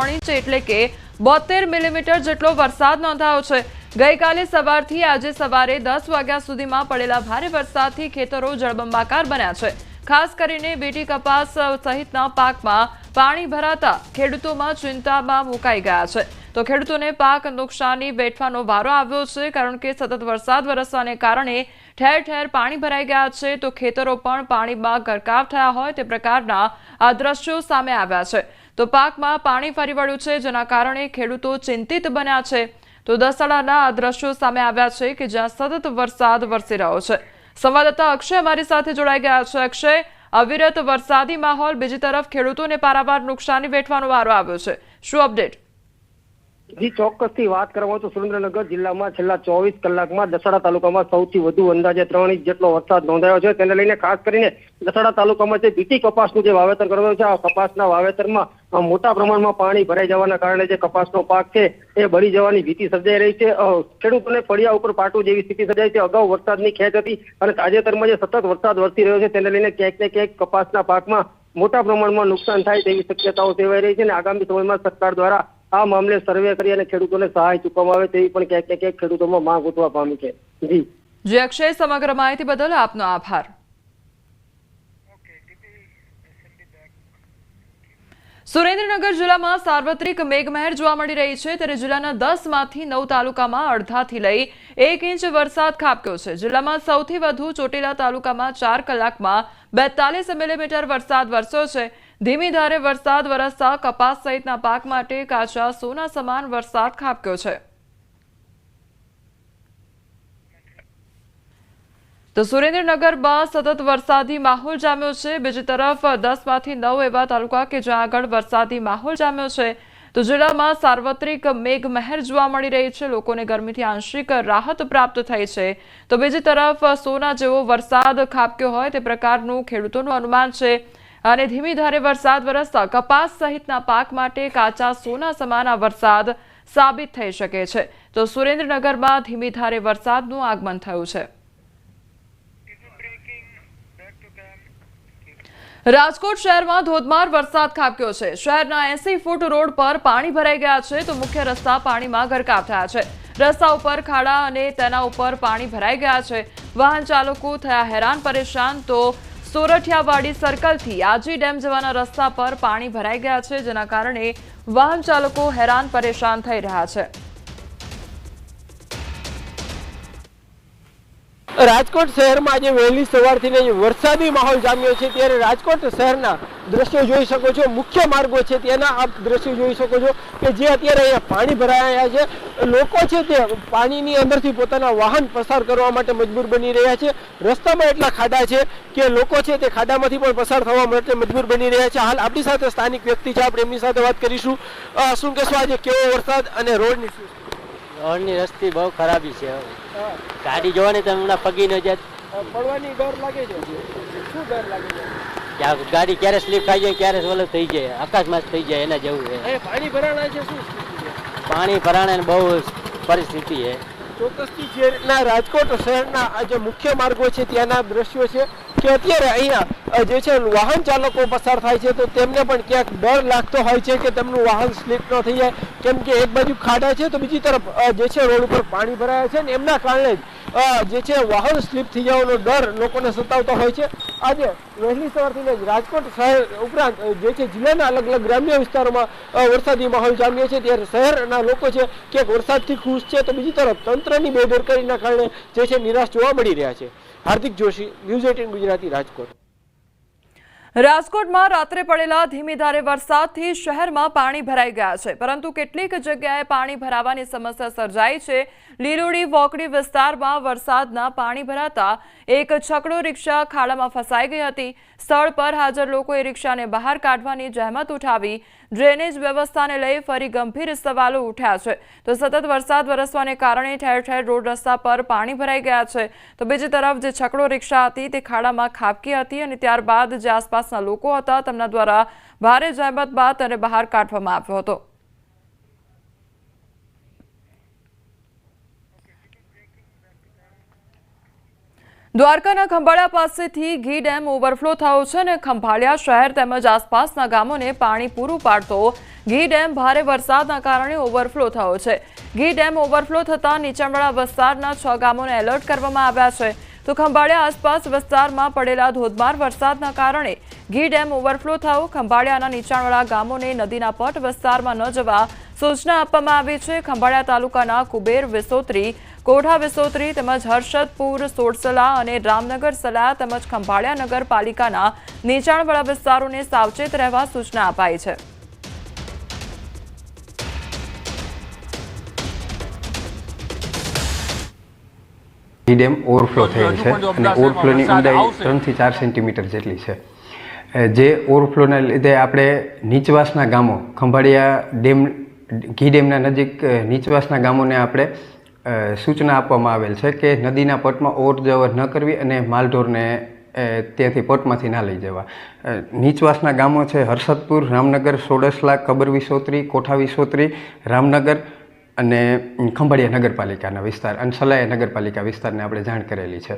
3 inch એટલે કે 72 millimetre જેટલો વરસાદ નોંધાયો છે। ગઈકાલે સવારથી આજે સવારે 10 વાગ્યા સુધીમાં પડેલા ભારે વરસાદથી ખેતરો જળબંબાકાર બન્યા છે। ખાસ કરીને બીટી કપાસ સહિતના પાકમાં પાણી ભરાતા ખેડૂતોમાં ચિંતામાં મુકાઈ ગયા છે। તો ખેડૂતોને પાક નુકસાની વેઠવાનો વારો આવ્યો છે, કારણ કે સતત વરસાદ વરસવાને કારણે ઠેર ઠેર પાણી ભરાઈ ગયા છે। તો ખેતરો પણ પાણીમાં ગરકાવ થયા હોય તે પ્રકારના આ દ્રશ્યો સામે આવ્યા છે। તો પાકમાં પાણી ફરી વળ્યું છે, જેના કારણે ખેડૂતો ચિંતિત બન્યા છે। તો દસાડાના આ દ્રશ્યો સામે આવ્યા છે કે જ્યાં સતત વરસાદ વરસી રહ્યો છે। સંવાદદાતા અક્ષય અમારી સાથે જોડાઈ ગયા છે। અક્ષય, અવિરત વરસાદી માહોલ, બીજી તરફ ખેડૂતોને પારાવાર નુકસાની વેઠવાનો વારો આવ્યો છે, શું અપડેટ? જી, ચોક્કસથી વાત કરવામાં તો સુરેન્દ્રનગર જિલ્લામાં છેલ્લા 24 કલાકમાં દસાડા તાલુકામાં સૌથી વધુ અંદાજે 3 ઇંચ જેટલો વરસાદ નોંધાયો છે। તેને લઈને ખાસ કરીને દસાડા તાલુકામાં જે બીટી કપાસનું જે વાવેતર કરવામાં છે, આ કપાસના વાવેતરમાં મોટા પ્રમાણમાં પાણી ભરાઈ જવાના કારણે જે કપાસનો પાક છે એ બળી જવાની ભીતિ સર્જાઈ રહી છે। ખેડૂતોને ફળિયા ઉપર પાટું જેવી સ્થિતિ સર્જાઈ છે। અગાઉ વરસાદની ખેંચ હતી અને તાજેતરમાં જે સતત વરસાદ વરસી રહ્યો છે તેને લઈને ક્યાંક ને ક્યાંક કપાસના પાકમાં મોટા પ્રમાણમાં નુકસાન થાય તેવી શક્યતાઓ સેવાઈ રહી છે અને આગામી સમયમાં સરકાર દ્વારા આ મામલે સર્વે કરી અને ખેડૂતોને સહાય ચૂકવવામાં આવે તેવી પણ ક્યાંક ને ક્યાંક ખેડૂતોમાં માંગ ઉઠવા પામી છે। જી અક્ષય, સમગ્ર માહિતી બદલ આપનો આભાર। સુરેન્દ્રનગર જિલ્લામાં સાર્વત્રિક મેઘમહેર જોવા મળી રહી છે, ત્યારે જિલ્લાના 10માંથી 9 તાલુકામાં અડધાથી લઈ 1 ઇંચ વરસાદ ખાબક્યો છે। જિલ્લામાં સૌથી વધુ ચોટીલા તાલુકામાં 4 કલાકમાં 42 મિલીમીટર વરસાદ વરસ્યો છે। ધીમી ધારે વરસાદ વરસતા કપાસ સહિતના પાક માટે કાચા સોના સમાન વરસાદ ખાબક્યો છે। તો સુરેન્દ્રનગરમાં સતત વરસાદી માહોલ જામ્યો છે। બીજી તરફ 10માંથી 9 એવા તાલુકા કે જ્યાં આગળ વરસાદી માહોલ જામ્યો છે। તો જિલ્લામાં સાર્વત્રિક મેઘમહેર જોવા મળી રહી છે, લોકોને ગરમીથી આંશિક રાહત પ્રાપ્ત થઈ છે। તો બીજી તરફ સોના જેવો વરસાદ ખાબક્યો હોય તે પ્રકારનું ખેડૂતોનું અનુમાન છે અને ધીમી ધારે વરસાદ વરસતા કપાસ સહિતના પાક માટે કાચા સોના સમાન આ વરસાદ સાબિત થઈ શકે છે। તો સુરેન્દ્રનગરમાં ધીમી ધારે વરસાદનું આગમન થયું છે। રાજકોટ શહેરમાં ધોધમાર વરસાદ ખાબક્યો છે। શહેરના 80 ફૂટ રોડ પર પાણી ભરાઈ ગયા છે, તો મુખ્ય રસ્તા પાણીમાં ગરકાવ થયા છે। રસ્તા ઉપર ખાડા અને તેના ઉપર પાણી ભરાઈ ગયા છે। વાહન ચાલકો થયા હેરાન પરેશાન। તો સોરઠિયાવાડી સર્કલથી આજી ડેમ જવાના રસ્તા પર પાણી ભરાઈ ગયા છે, જેના કારણે વાહન ચાલકો હેરાન પરેશાન થઈ રહ્યા છે। રાજકોટ શહેરમાં આજે વહેલી સવારથી વરસાદી માહોલ જામ્યો છે, ત્યારે રાજકોટ શહેરના દ્રશ્યો જોઈ શકો છો। મુખ્ય માર્ગો છે તેના આપ દ્રશ્યો જોઈ શકો છો કે જે અત્યારે અહીંયા પાણી ભરાયા છે। લોકો છે તે પાણીની અંદરથી પોતાના વાહન પસાર કરવા માટે મજબૂર બની રહ્યા છે। રસ્તામાં એટલા ખાડા છે કે લોકો છે તે ખાડામાંથી પણ પસાર થવા માટે મજબૂર બની રહ્યા છે। હાલ આપણી સાથે સ્થાનિક વ્યક્તિ છે, આપણે એમની સાથે વાત કરીશું। શું કહેશો, આજે કેવો વરસાદ અને રોડની રોડની રસ્તી બહુ ખરાબી છે। ગાડી જોવાની તમે હમણાં પગી ન જાય, પડવાની ડર લાગે છે? શું ડર લાગે છે? ગાડી ક્યારે સ્લીપ થઈ જાય, ક્યારે ઓલો થઈ જાય, આકાશમાં થઈ જાય, એના જેવું છે। પાણી ભરાણા છે, શું સ્થિતિ છે? પાણી ભરાણે બહુ પરિસ્થિતિ છે। ચોક્કસથી જે રીતના રાજકોટ શહેરના આ જે મુખ્ય માર્ગો છે ત્યાંના દ્રશ્યો છે કે અત્યારે અહીંયા જે છે વાહન ચાલકો પસાર થાય છે તો તેમને પણ ક્યાંક ડર લાગતો હોય છે કે તેમનું વાહન સ્લીપ ન થઈ જાય, કેમ કે એક બાજુ ખાડા છે તો બીજી તરફ જે છે રોડ ઉપર પાણી ભરાયા છે ને એમના કારણે જે છે વાહન સ્લીપ થઈ જવાનો ડર લોકોને સતાવતો હોય છે। આજે વહેલી સવારથી જ રાજકોટ શહેર ઉપરાંત જે છે જિલ્લાના અલગ અલગ ગ્રામ્ય વિસ્તારોમાં વરસાદી માહોલ જામ્યો છે, ત્યારે શહેરના લોકો છે ક્યાંક વરસાદથી ખુશ છે તો બીજી તરફ તંત્રની બેદરકારીના કારણે જે છે નિરાશ જોવા મળી રહ્યા છે। હાર્દિક જોશી, ન્યૂઝ 18 ગુજરાતી, રાજકોટ। રાજકોટમાં રાત્રે પડેલા ધીમી ધારે વરસાદથી શહેરમાં પાણી ભરાઈ ગયા છે, પરંતુ કેટલીક જગ્યાએ પાણી ભરાવાની સમસ્યા સર્જાઈ છે। લીલોડી વોકડી વિસ્તારમાં વરસાદના પાણી ભરાતા એક છકડો રિક્ષા ખાડામાં ફસાઈ ગઈ હતી। સ્થળ પર હાજર લોકોએ રિક્ષાને બહાર કાઢવાની જહેમત ઉઠાવી। ડ્રેનેજ વ્યવસ્થાને લઈ ફરી ગંભીર સવાલો ઉઠ્યા છે। તો સતત વરસાદ વરસવાને કારણે ઠેર ઠેર રોડ રસ્તા પર પાણી ભરાઈ ગયા છે। તો બીજી તરફ જે છકડો રિક્ષા હતી તે ખાડામાં ખાબકી હતી અને ત્યારબાદ જે આસપાસના લોકો હતા તેમના દ્વારા ભારે જહેમત બાદ તેને બહાર કાઢવામાં આવ્યો હતો। દ્વારકાના ખંભાળિયા પાસેથી ઘી ડેમ ઓવરફ્લો થયો છે અને ખંભાળિયા શહેર તેમજ આસપાસના ગામોને પાણી પૂરું પાડતો ઘી ડેમ ભારે વરસાદના કારણે ઓવરફ્લો થયો છે. ઘી ડેમ ઓવરફ્લો થતાં નીચાણવાળા વિસ્તારના 6 ગામોને એલર્ટ કરવામાં આવ્યા છે. તો ખંભાળિયા આસપાસ વિસ્તારમાં પડેલા ધોધમાર વરસાદના કારણે ઘી ડેમ ઓવરફ્લો થયો. ખંભાળિયાના નીચાણવાળા ગામોને નદીના પટ વિસ્તારમાં ન જવા સૂચના આપવામાં આવી છે. ખંભાળિયા તાલુકાના કુબેર વિસોત્રી, કોઠા વિસોત્રી તેમજ હર્ષદપુર, સોડસલા અને રામનગર સલાયા તેમજ ખંભાળિયા નગરપાલિકાના નીચાણવાળા વિસ્તારોને સાવચેત રહેવા સૂચના અપાઈ છે. ઘી ડેમ ઓવરફ્લો થયેલ છે અને ઓવરફ્લોની ઊંડાઈ 3 થી 4 સેન્ટીમીટર જેટલી છે. જે ઓવરફ્લોના લીધે આપણે નીચવાસના ગામો, ખંભાળિયા ડેમ, ઘી ડેમના નજીક નીચવાસના ગામોને આપણે સૂચના આપવામાં આવેલ છે કે નદીના પટમાં ઓવરજવર ન કરવી અને માલઢોરને ત્યાંથી પટમાંથી ના લઈ જવા. નીચવાસના ગામો છે હર્ષદપુર, રામનગર, સોડસલા, કબર વિસોત્રી, કોઠા વિસોત્રી, રામનગર અને ખંભાળિયા નગરપાલિકાના વિસ્તાર અને સલાયા નગરપાલિકા વિસ્તારને આપણે જાણ કરેલી છે.